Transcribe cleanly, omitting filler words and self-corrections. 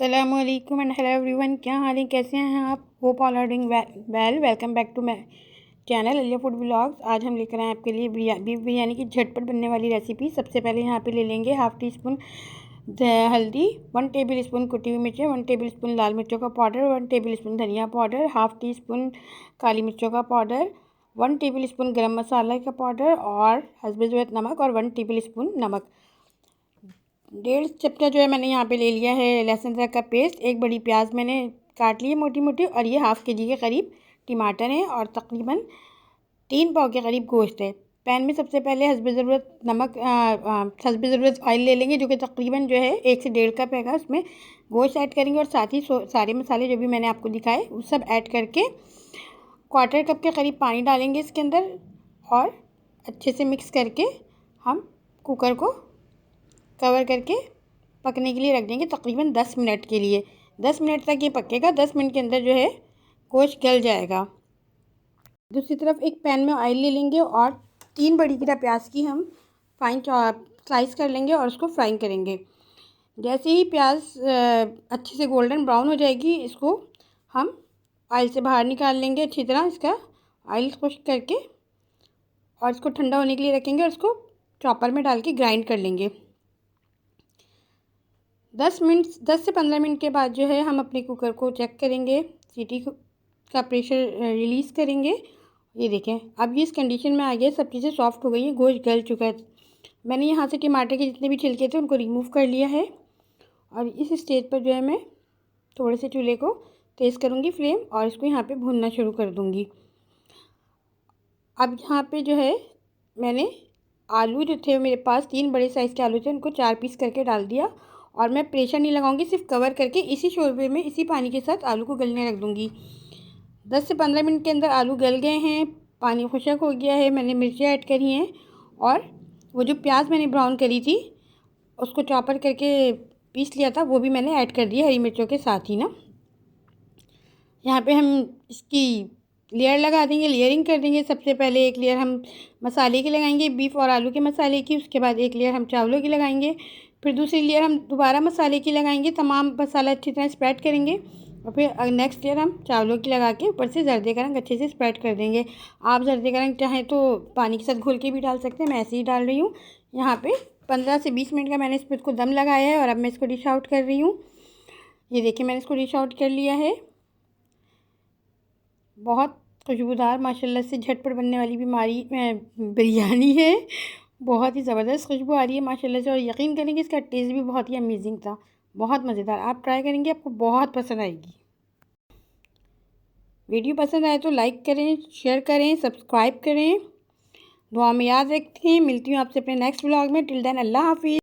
अस्सलामुअलैकुम and hello everyone, क्या हाल है, कैसे हैं आप। Hope all are doing well. Welcome back to my channel Aliya food vlogs. आज हम लेकर आए आपके लिए बीफ बिरयानी की झटपट बनने वाली रेसिपी। सबसे पहले यहाँ पे ले लेंगे हाफ़ टी स्पून हल्दी, 1 टेबल स्पून कुटी हुई मिर्चें, 1 टेबल स्पून लाल मिर्चों का पाउडर, 1 टेबल स्पून धनिया पाउडर, हाफ़ टी स्पून काली मिर्चों का पाउडर, 1 टेबल स्पून गर्म मसाला का पाउडर और हस्बे ज़रूरत नमक और 1 टेबल स्पून नमक। 1.5 चमचा जो है मैंने यहाँ पे ले लिया है लहसुन अदरक का पेस्ट। एक बड़ी प्याज मैंने काट ली है मोटी मोटी, और ये हाफ़ के जी के करीब टमाटर है और तकरीबन 3 पाव के करीब गोश्त है। पैन में सबसे पहले हस्बे ज़रूरत नमक हस्बे ज़रूरत ऑयल ले लेंगे, जो कि तकरीबन जो है 1 से 1.5 कप है। उसमें गोश्त ऐड करेंगे और साथ ही सारे मसाले जो भी मैंने आपको दिखाए वो सब ऐड करके 1/4 कप के करीब पानी डालेंगे इसके अंदर, और अच्छे से मिक्स करके हम कुकर को कवर करके पकने के लिए रख देंगे तकरीबन 10 मिनट के लिए। 10 मिनट तक ये पकेगा। 10 मिनट के अंदर जो है गोश्त गल जाएगा। दूसरी तरफ एक पैन में ऑयल ले लेंगे और 3 बड़ी गिरा प्याज की हम फाइन स्लाइस कर लेंगे और उसको फ्राई करेंगे। जैसे ही प्याज अच्छे से गोल्डन ब्राउन हो जाएगी, इसको हम ऑयल से बाहर निकाल लेंगे अच्छी तरह, इसका ऑयल खुश्क करके, और इसको ठंडा होने के लिए रखेंगे और इसको चॉपर में डाल के ग्राइंड कर लेंगे। 10 से 15 मिनट के बाद जो है हम अपने कुकर को चेक करेंगे, सीटी का प्रेशर रिलीज़ करेंगे। ये देखें, अब ये इस कंडीशन में आ गया, सब चीज़ें सॉफ्ट हो गई हैं, गोश्त गल चुका है। मैंने यहाँ से टमाटर के जितने भी छिलके थे उनको रिमूव कर लिया है, और इस स्टेज पर जो है मैं थोड़े से चूल्हे को तेज़ करूँगी फ्लेम, और इसको यहाँ पर भूनना शुरू कर दूँगी। अब यहाँ पर जो है मैंने आलू जो थे मेरे पास 3 बड़े साइज़ के आलू थे, उनको 4 पीस करके डाल दिया, और मैं प्रेशर नहीं लगाऊंगी, सिर्फ कवर करके इसी शोरबे में इसी पानी के साथ आलू को गलने रख दूंगी। 10 से 15 मिनट के अंदर आलू गल गए हैं, पानी खुशक हो गया है। मैंने मिर्चें ऐड करी हैं, और वो जो प्याज मैंने ब्राउन करी थी उसको चॉपर करके पीस लिया था, वो भी मैंने ऐड कर दिया हरी मिर्चों के साथ ही ना। यहाँ पे हम इसकी लेयर लगा देंगे, लेयरिंग कर देंगे। सबसे पहले एक लेयर हम मसाले की लगाएंगे, बीफ और आलू के मसाले की। उसके बाद एक लेयर हम चावलों की लगाएंगे, फिर दूसरी लेयर हम दोबारा मसाले की लगाएंगे। तमाम मसाला अच्छी तरह स्प्रेड करेंगे, और फिर नेक्स्ट लेयर हम चावलों की लगा के ऊपर से जर्दे का रंग अच्छे से स्प्रेड कर देंगे। आप जर्दे का रंग चाहें तो पानी के साथ घोल के भी डाल सकते हैं, मैं ऐसे ही डाल रही हूँ। यहाँ पे 15 से 20 मिनट का मैंने इस पर इसको दम लगाया है, और अब मैं इसको डिश आउट कर रही हूँ। ये देखिए, मैंने इसको डिश आउट कर लिया है। बहुत खुशबूदार माशाल्लाह से झटपट बनने वाली बिरयानी है। बहुत ही ज़बरदस्त खुशबू आ रही है माशाल्लाह से, और यकीन करेंगे इसका टेस्ट भी बहुत ही अमेजिंग था, बहुत मज़ेदार। आप ट्राई करेंगे, आपको बहुत पसंद आएगी। वीडियो पसंद आए तो लाइक करें, शेयर करें, सब्सक्राइब करें। दुआ में याद रखें। मिलती हूँ आपसे अपने नेक्स्ट व्लॉग में। टिल देन अल्लाह हाफिज़।